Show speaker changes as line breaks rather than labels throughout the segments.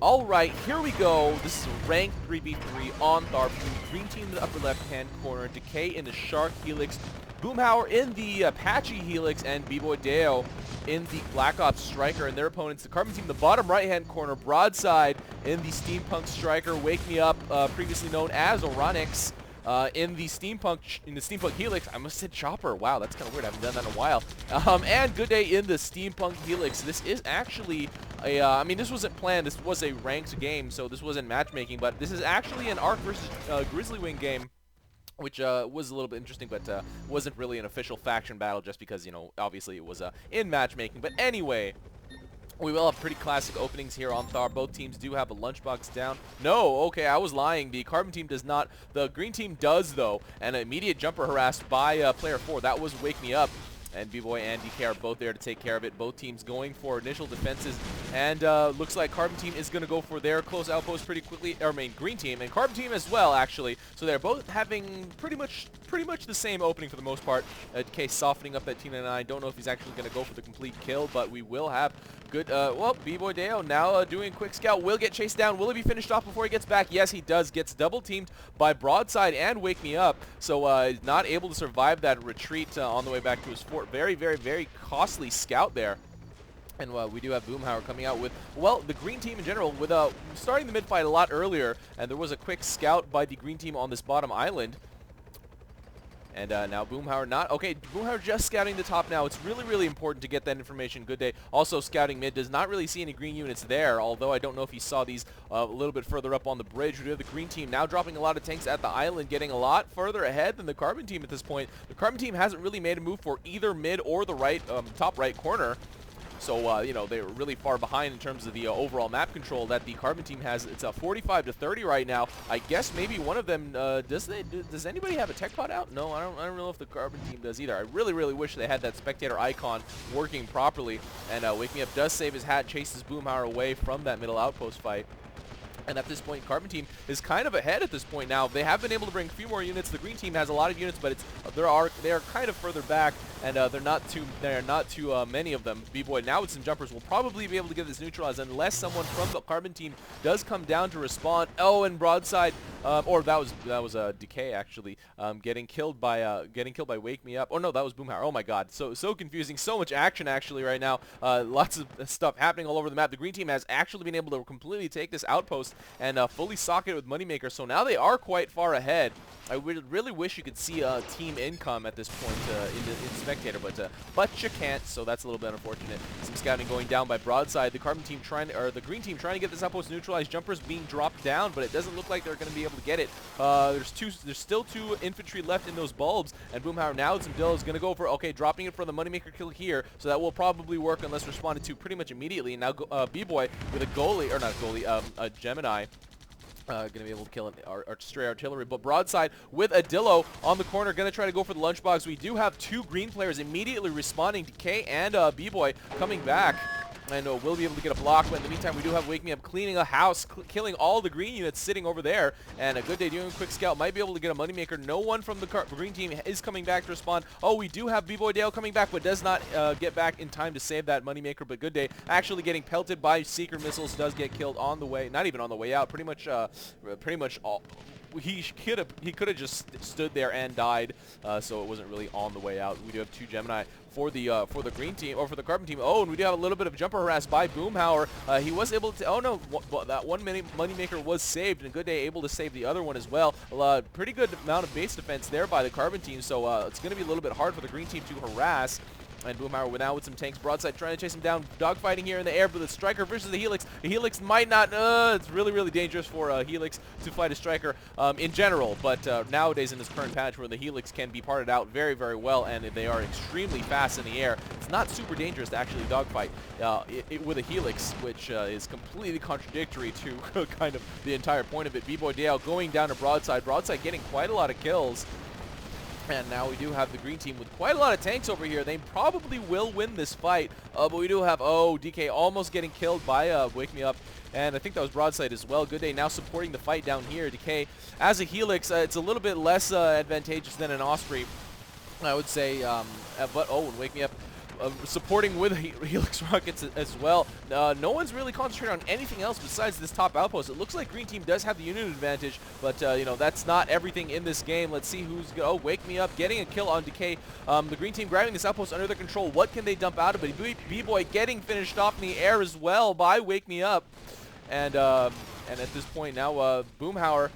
Alright, here we go. This is a ranked 3v3 on Thar. Green team in the upper left-hand corner, DeKay in the Shark Helix, Boomhower in the Apache Helix, and BboyDeyo in the Black Ops Striker. And their opponents, the Carbon team in the bottom right-hand corner, Broadside in the Steampunk Striker, WakeMeUp, previously known as Oronix, in the Steampunk Helix. I almost said Chopper. Wow, that's kind of weird. I haven't done that in a while. And Goodday in the Steampunk Helix. This is actually a, I mean, this wasn't planned. This was a ranked game, so this wasn't matchmaking. But this is actually an Arc versus Grizzlywing game, which was a little bit interesting, but wasn't really an official faction battle just because, you know, obviously it was in matchmaking. But anyway, we will have pretty classic openings here on Thar. Both teams do have a lunchbox down. No, okay, I was lying. The Carbon team does not. The Green team does, though. An immediate jumper harassed by player 4. That was WakeMeUp. And BBoy and DK are both there to take care of it. Both teams going for initial defenses. And looks like Carbon team is going to go for their close outpost pretty quickly. Or, I mean, Green team and Carbon team as well, actually. So they're both having pretty much the same opening for the most part. DK softening up that T99. Don't know if he's actually going to go for the complete kill, but we will have good, well, BboyDeyo now doing a quick scout. Will get chased down. Will he be finished off before he gets back? Yes, he does. Gets double teamed by Broadside and WakeMeUp. So not able to survive that retreat on the way back to his fort. Very, very, very costly scout there. And we do have Boomhower coming out with, well, the Green team in general, with starting the mid-fight a lot earlier. And there was a quick scout by the Green team on this bottom island. And now Boomhower not. Okay, Boomhower just scouting the top now. It's really, really important to get that information. Goodday also scouting mid. Does not really see any green units there, although I don't know if he saw these a little bit further up on the bridge. We do have the Green team now dropping a lot of tanks at the island, getting a lot further ahead than the Carbon team at this point. The Carbon team hasn't really made a move for either mid or the right, top right corner. So, you know, they're really far behind in terms of the overall map control that the Carbon team has. It's a 45 to 30 right now. I guess maybe one of them, does anybody have a tech pod out? No, I don't know if the Carbon team does either. I really, really wish they had that spectator icon working properly. And WakeMeUp does save his hat, chases Boomhower away from that middle outpost fight. And at this point, Carbon team is kind of ahead at this point now. They have been able to bring a few more units. The Green team has a lot of units, but they are kind of further back, and there are not too many of them. BBoy now with some jumpers will probably be able to get this neutralized unless someone from the Carbon team does come down to respond. Oh, and Broadside, or that was DeKay actually, getting killed by WakeMeUp. Oh no, that was Boomhower. Oh my God, so confusing. So much action actually right now. Lots of stuff happening all over the map. The Green team has actually been able to completely take this outpost and fully socket it with Moneymaker. So now they are quite far ahead. I would really wish you could see team income at this point in Spectator, but you can't. So that's a little bit unfortunate. Some scouting going down by Broadside. The Carbon team the Green team trying to get this outpost neutralized. Jumpers being dropped down, but it doesn't look like they're going to be able to get it. There's still 2 infantry left in those bulbs, and Boomhower now with some dill is going to go for dropping it for the Moneymaker kill here. So that will probably work unless responded to pretty much immediately. And now BBoy with a goalie, or not goalie, a Gemini. Going to be able to kill an stray artillery, but Broadside with a Dillo on the corner, going to try to go for the lunchbox. We do have 2 green players immediately responding. DeKay and BBoy coming back. And we'll be able to get a block, but in the meantime, we do have WakeMeUp cleaning a house, killing all the green units sitting over there. And a Goodday doing a quick scout, might be able to get a Moneymaker. No one from the Green team is coming back to respond. Oh, we do have BboyDeyo coming back, but does not get back in time to save that Moneymaker. But Goodday actually getting pelted by Seeker missiles, does get killed on the way, not even on the way out. Pretty much all. He could have just stood there and died, so it wasn't really on the way out. We do have 2 Gemini for the Green team, or for the Carbon team. Oh, and we do have a little bit of jumper harass by Boomhower. He was able to, oh no, that one Moneymaker was saved, and Goodday able to save the other one as well. Pretty good amount of base defense there by the Carbon team, so it's going to be a little bit hard for the Green team to harass. And Boomhower now with some tanks. Broadside trying to chase him down. Dogfighting here in the air, but the Striker versus the Helix. The Helix might not... it's really, really dangerous for Helix to fight a Striker in general. But nowadays in this current patch where the Helix can be parted out very, very well, and they are extremely fast in the air, it's not super dangerous to actually dogfight with a Helix, which is completely contradictory to kind of the entire point of it. BboyDeyo going down to Broadside. Broadside getting quite a lot of kills. And now we do have the Green team with quite a lot of tanks over here. They probably will win this fight, but we do have, DK almost getting killed by WakeMeUp, and I think that was Broadside as well. Goodday now supporting the fight down here. DK as a Helix, it's a little bit less advantageous than an Osprey, I would say, but and WakeMeUp supporting with Helix rockets as well. No one's really concentrating on anything else besides this top outpost. It looks like Green Team does have the unit advantage, but you know, that's not everything in this game. Let's see who's oh, Wake Me Up getting a kill on DeKay. The Green Team grabbing this outpost under their control. What can they dump out of it? B-Boy getting finished off in the air as well by Wake Me Up, and at this point now, Boomhower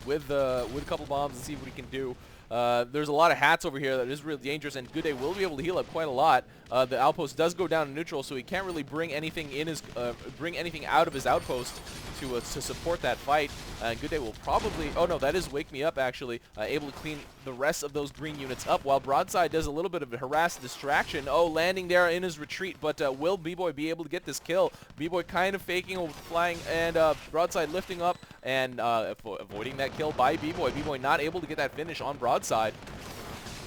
with a couple bombs and see what he can do. There's a lot of hats over here that is really dangerous, and Goodday will be able to heal up quite a lot. The outpost does go down in neutral, so he can't really bring anything in his out of his outpost to support that fight. And Goodday will probably, oh no, that is Wake Me Up actually, able to clean the rest of those green units up, while Broadside does a little bit of a harass distraction. Oh, landing there in his retreat, but will B-Boy be able to get this kill? B-Boy kind of faking, flying, and Broadside lifting up and avoiding that kill by B-Boy. B-Boy not able to get that finish on Broadside.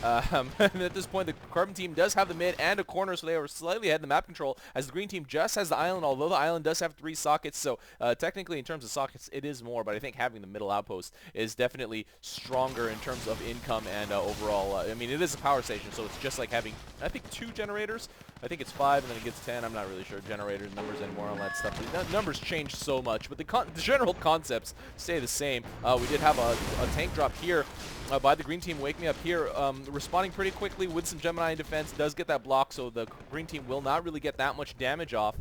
And at this point, the Carbon team does have the mid and a corner, so they are slightly ahead in the map control, as the Green team just has the island, although the island does have 3 sockets, so technically in terms of sockets it is more, but I think having the middle outpost is definitely stronger in terms of income and overall, I mean, it is a power station, so it's just like having, I think, 2 generators. I think it's 5 and then it gets 10. I'm not really sure generator numbers anymore on that stuff. The numbers change so much, but the general concepts stay the same. We did have a tank drop here by the Green team. Wake Me Up here, responding pretty quickly with some Gemini in defense. Does get that block, so the Green team will not really get that much damage off.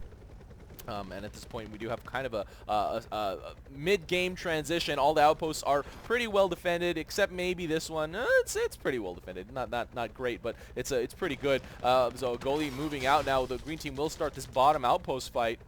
And at this point, we do have kind of a mid-game transition. All the outposts are pretty well defended, except maybe this one. It's pretty well defended. Not great, but it's pretty good. So goalie moving out now. The Green team will start this bottom outpost fight.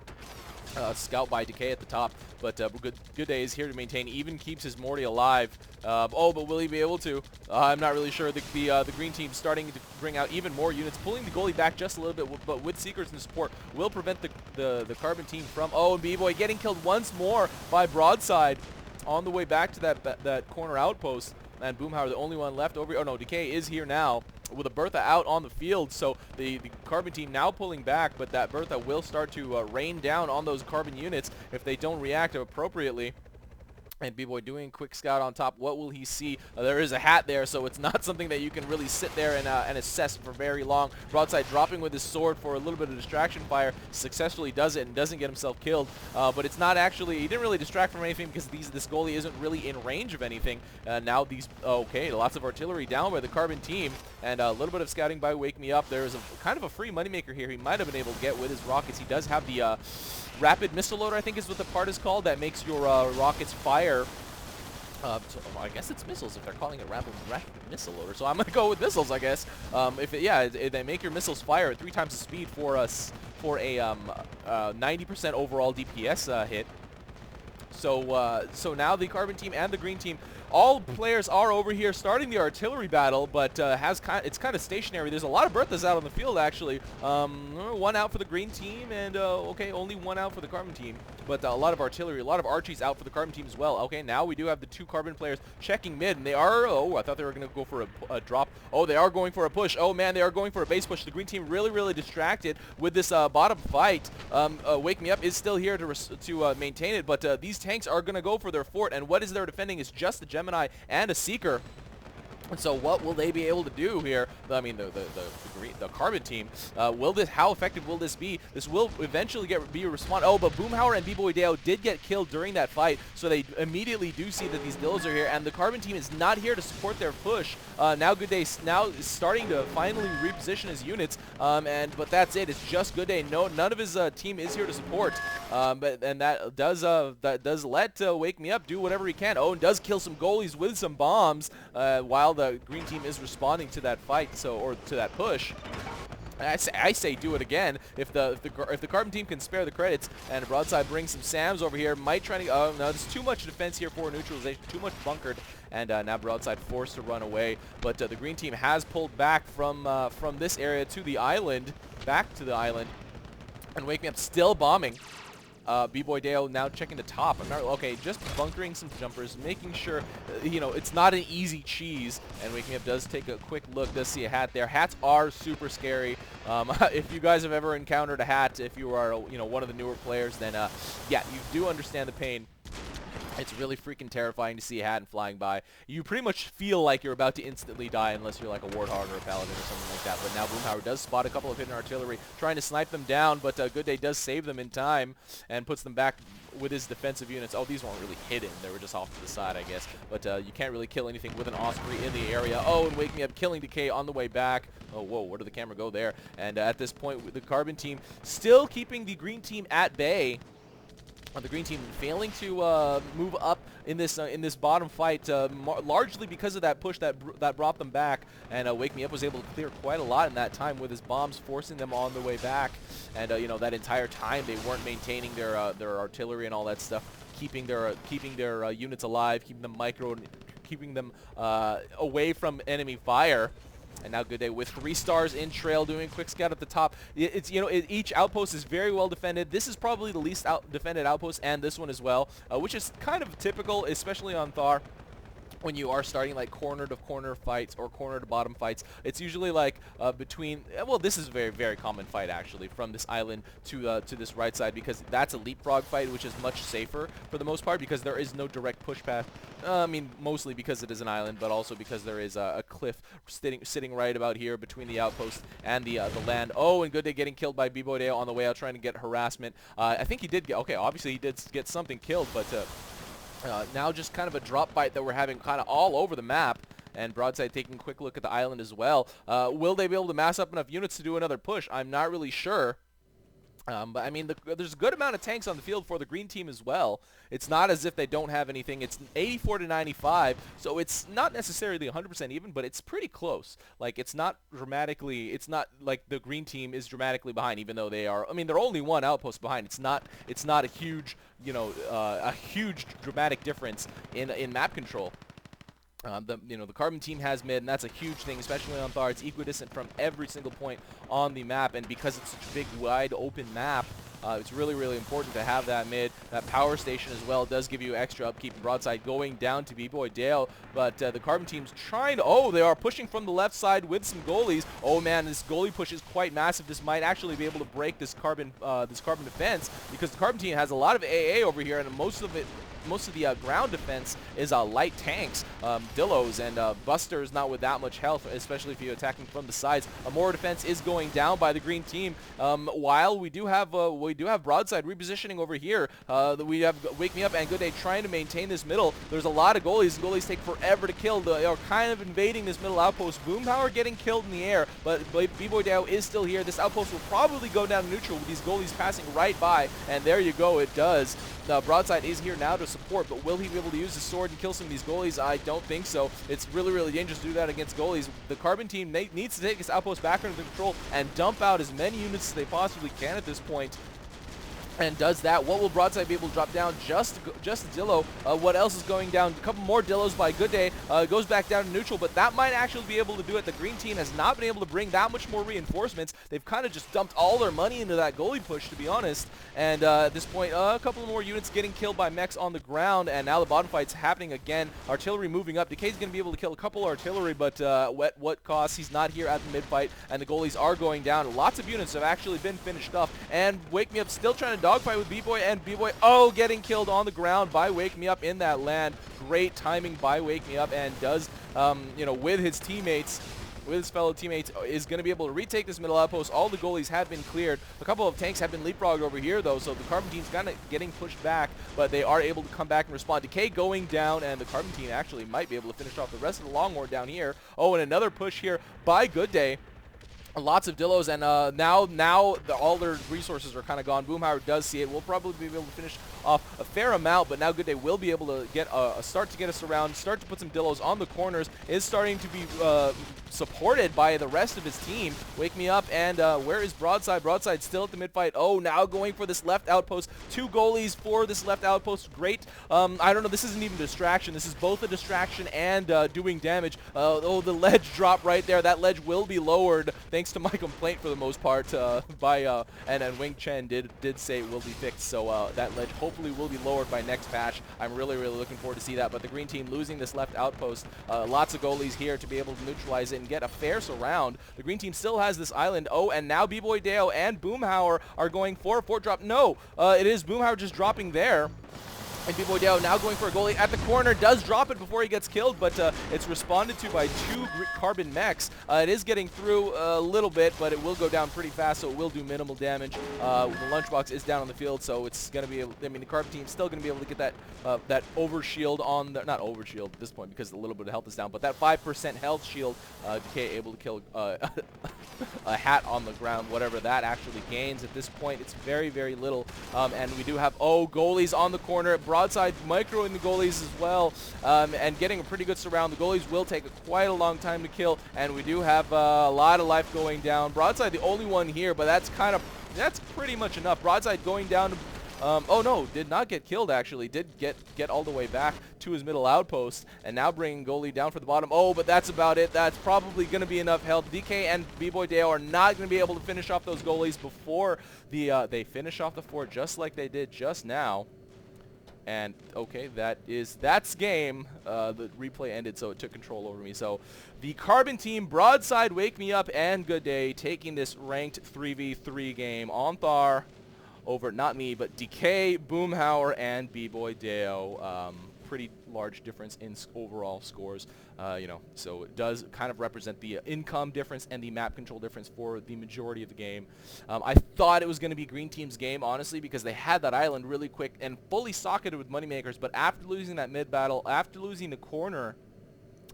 Scout by DeKay at the top, but Goodday is here to maintain, even keeps his Morty alive. Oh, but will he be able to? I'm not really sure. The Green team starting to bring out even more units, pulling the goalie back just a little bit, but with Seekers and support will prevent the Carbon team from, oh, and B-Boy getting killed once more by Broadside on the way back to that corner outpost. And Boomhower, the only one left over. Oh no, DeKay is here now with a Bertha out on the field, so the Carbon team now pulling back, but that Bertha will start to rain down on those Carbon units if they don't react appropriately. And B-Boy doing a quick scout on top. What will he see? There is a hat there, so it's not something that you can really sit there and assess for very long. Broadside dropping with his sword for a little bit of distraction fire. Successfully does it and doesn't get himself killed. But it's not actually, he didn't really distract from anything because this goalie isn't really in range of anything. Now these, okay, lots of artillery down by the Carbon team. And a little bit of scouting by Wake Me Up. There is kind of a free moneymaker here he might have been able to get with his rockets. He does have the rapid missile loader, I think is what the part is called, that makes your rockets fire. So, I guess it's missiles if they're calling it rapid missile loader. So I'm gonna go with missiles, I guess. If they make your missiles fire at 3 times the speed for a 90% overall DPS hit. So now the Carbon team and the Green team, all players are over here starting the artillery battle, but it's kind of stationary. There's a lot of Berthas out on the field, actually. 1 out for the Green team, and okay, only 1 out for the Carbon team. But a lot of artillery, a lot of Archies out for the Carbon team as well. Okay, now we do have the 2 Carbon players checking mid, and they are, oh, I thought they were going to go for a drop. Oh, they are going for a push. Oh, man, they are going for a base push. The Green team really distracted with this bottom fight. Wake Me Up is still here to maintain it, but these tanks are going to go for their fort, and what is they're defending is just the Gemini and a Seeker. And so what will they be able to do here? I mean, the Carbon team, how effective will this be? This will eventually be a response. Oh, but Boomhower and BboyDeyo did get killed during that fight, so they immediately do see that these Dillos are here, and the Carbon team is not here to support their push. Now Goodday now is starting to finally reposition his units, but that's it. It's just Goodday. None of his team is here to support. But that does let Wake Me Up do whatever he can. Oh, and does kill some goalies with some bombs while the Green team is responding to that fight, or to that push. I say do it again. If the Carbon team can spare the credits, and Broadside brings some Sams over here, might try to. Oh no, there's too much defense here for neutralization. Too much bunkered, and now Broadside forced to run away. But the Green team has pulled back from this area to the island, back to the island, and Wake Me Up still bombing. BboyDeyo now checking the top. Okay, just bunkering some jumpers, making sure, it's not an easy cheese. And Wake Me Up does take a quick look, does see a hat there. Hats are super scary. If you guys have ever encountered a hat, if you are, one of the newer players, then, yeah, you do understand the pain. It's really freaking terrifying to see a Hatton flying by. You pretty much feel like you're about to instantly die unless you're like a Warthog or a Paladin or something like that. But now Boomhower does spot a couple of hidden artillery trying to snipe them down, but Goodday does save them in time and puts them back with his defensive units. Oh, these weren't really hidden. They were just off to the side, I guess. But you can't really kill anything with an Osprey in the area. Oh, and WakeMeUp killing DeKay on the way back. Oh, whoa, where did the camera go there? And at this point, the Carbon team still keeping the green team at bay. The green team failing to move up in this bottom fight, largely because of that push that brought them back. And WakeMeUp was able to clear quite a lot in that time with his bombs, forcing them on the way back. And you know, that entire time they weren't maintaining their artillery and all that stuff, keeping their units alive, keeping them away from enemy fire. And now Goodday with 3 stars in trail, doing a quick scout at the top. It's, you know, each outpost is very well defended. This is probably the least defended outpost, and this one as well, which is kind of typical, especially on Thar. When you are starting like corner to corner fights or corner to bottom fights, it's usually like between, well, this is a very, very common fight actually, from this island to this right side, because that's a leapfrog fight, which is much safer for the most part because there is no direct push path. I mean, mostly because it is an island, but also because there is a cliff sitting right about here between the outpost and the land. Oh, and Goodday getting killed by BboyDeyo on the way out, trying to get harassment. I think he did get, okay, obviously he did get something killed, but now just kind of a drop bite that we're having kind of all over the map. And Broadside taking a quick look at the island as well. Will they be able to mass up enough units to do another push? I'm not really sure. But I mean, there's a good amount of tanks on the field for the green team as well. It's not as if they don't have anything. It's 84 to 95, so it's not necessarily 100% even, but it's pretty close. Like, it's not like the green team is dramatically behind, even though they are. I mean, they're only one outpost behind. It's not a huge, you know, a huge dramatic difference in map control. The Carbon team has mid, and that's a huge thing, especially on Thar. It's equidistant from every single point on the map, and because it's such a big, wide open map, it's really, really important to have that mid. That power station as well does give you extra upkeep. Broadside going down to BboyDeyo, but the Carbon team's trying to, oh, they are pushing from the left side with some goalies. Oh man, this goalie push is quite massive. This might actually be able to break this Carbon defense, because the Carbon team has a lot of AA over here, and most of the ground defense is light tanks, Dillos and Busters, not with that much health, especially if you're attacking from the sides. More defense is going down by the green team, while we do have Broadside repositioning over here. We have WakeMeUp and Goodday trying to maintain this middle. There's a lot of goalies. Goalies take forever to kill. They are kind of invading this middle outpost. Boomhower getting killed in the air, but BboyDeyo is still here. This outpost will probably go down neutral with these goalies passing right by, and there you go, it does. Broadside is here now to support, but will he be able to use his sword and kill some of these goalies? I don't think so. It's really, really dangerous to do that against goalies. The Carbon team needs to take his outpost back under control and dump out as many units as they possibly can at this point. And does that. What will Broadside be able to drop down? Just a Dillo. What else is going down? A couple more Dillos by Goodday. Goes back down to neutral, but that might actually be able to do it. The green team has not been able to bring that much more reinforcements. They've kind of just dumped all their money into that goalie push, to be honest. And at this point, a couple more units getting killed by mechs on the ground, and now the bottom fight's happening again. Artillery moving up. DeKay's going to be able to kill a couple artillery, but at what cost? He's not here at the mid-fight, and the goalies are going down. Lots of units have actually been finished up, and WakeMeUp still trying to dogfight with BBoy, and BBoy, oh, getting killed on the ground by WakeMeUp in that land. Great timing by WakeMeUp, and does, you know, with his teammates, with his fellow teammates, is going to be able to retake this middle outpost. All the goalies have been cleared. A couple of tanks have been leapfrogged over here, though, so the Carbon team's kind of getting pushed back, but they are able to come back and respond. DeKay going down, and the Carbon team actually might be able to finish off the rest of the Longhorn down here. Oh, and another push here by Goodday. Lots of Dillos, and now all their resources are kind of gone. Boomhower does see it. We'll probably be able to finish off a fair amount, but now Goodday will be able to get start to get us around, start to put some Dillos on the corners. Is starting to be supported by the rest of his team. WakeMeUp, and where is Broadside? Broadside still at the mid-fight. Oh, now going for this left outpost. 2 goalies for this left outpost. Great. I don't know. This isn't even a distraction. This is both a distraction and doing damage. Oh, the ledge drop right there. That ledge will be lowered, thanks to my complaint for the most part, and Wing Chen did say it will be fixed, so that ledge hopefully will be lowered by next patch. I'm really, really looking forward to see that, but the green team losing this left outpost, lots of goalies here to be able to neutralize it and get a fair surround. The green team still has this island. Oh, and now BboyDeyo and Boomhower are going for a fort drop. No, it is Boomhower just dropping there. And BboyDeyo now going for a goalie at the corner, does drop it before he gets killed, but it's responded to by 2 carbon mechs. It is getting through a little bit, but it will go down pretty fast, so it will do minimal damage. The lunchbox is down on the field, so it's going to be able, I mean, the carbon team's still going to be able to get that overshield on the, not overshield at this point because a little bit of health is down, but that 5% health shield, DeKay able to kill a hat on the ground, whatever that actually gains. At this point, it's very, very little, and we do have, goalies on the corner. Broadside microing the goalies as well, and getting a pretty good surround. The goalies will take quite a long time to kill, and we do have a lot of life going down. Broadside the only one here, but that's pretty much enough. Broadside going down to, oh no, did not get killed actually. Did get all the way back to his middle outpost, and now bringing goalie down for the bottom. Oh, but that's about it. That's probably going to be enough health. DeKay and BboyDeyo are not going to be able to finish off those goalies before they finish off the fort just like they did just now. And okay, that's game. The replay ended, so it took control over me. So the Carbon team, Broadside WakeMeUp and Goodday, taking this ranked 3v3 game on Thar over, not me, but DeKay, Boomhower, and BboyDeyo. Pretty large difference in overall scores, so it does kind of represent the income difference and the map control difference for the majority of the game. I thought it was going to be Green Team's game, honestly, because they had that island really quick and fully socketed with moneymakers, but after losing that mid battle, after losing the corner,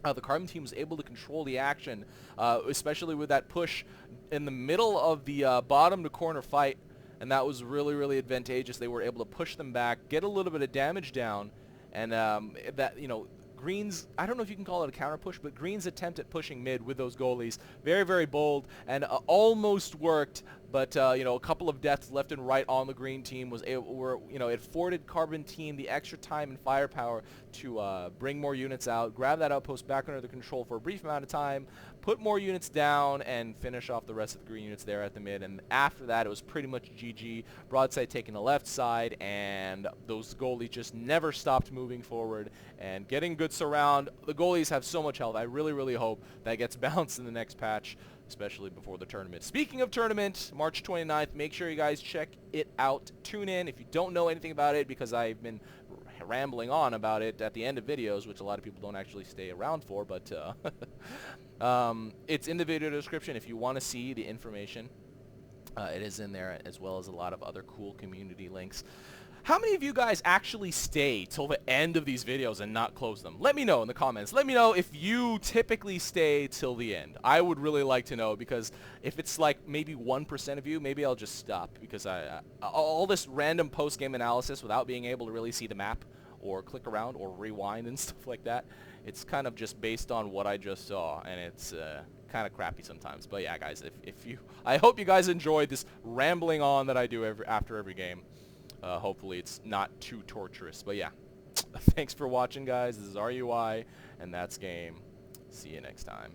the Carbon team was able to control the action, especially with that push in the middle of the bottom to corner fight, and that was really, really advantageous. They were able to push them back, get a little bit of damage down, and Green's, I don't know if you can call it a counter push, but Green's attempt at pushing mid with those goalies, very, very bold, and almost worked, but a couple of deaths left and right on the Green team it afforded Carbon team the extra time and firepower to bring more units out, grab that outpost back under the control for a brief amount of time, put more units down, and finish off the rest of the Green units there at the mid. And after that, it was pretty much GG. Broadside taking the left side, and those goalies just never stopped moving forward and getting good surround. The goalies have so much health. I really, really hope that gets balanced in the next patch, especially before the tournament. Speaking of tournament, March 29th, make sure you guys check it out. Tune in if you don't know anything about it, because I've been rambling on about it at the end of videos, which a lot of people don't actually stay around for, but it's in the video description if you want to see the information. It is in there, as well as a lot of other cool community links. How many of you guys actually stay till the end of these videos and not close them? Let me know in the comments. Let me know if you typically stay till the end. I would really like to know, because if it's like maybe 1% of you, maybe I'll just stop, because all this random post-game analysis without being able to really see the map or click around or rewind and stuff like that, it's kind of just based on what I just saw, and it's kind of crappy sometimes. But yeah, guys, I hope you guys enjoyed this rambling on that I do after every game. Hopefully it's not too torturous, but yeah. Thanks for watching, guys. This is RUI, and that's game. See you next time.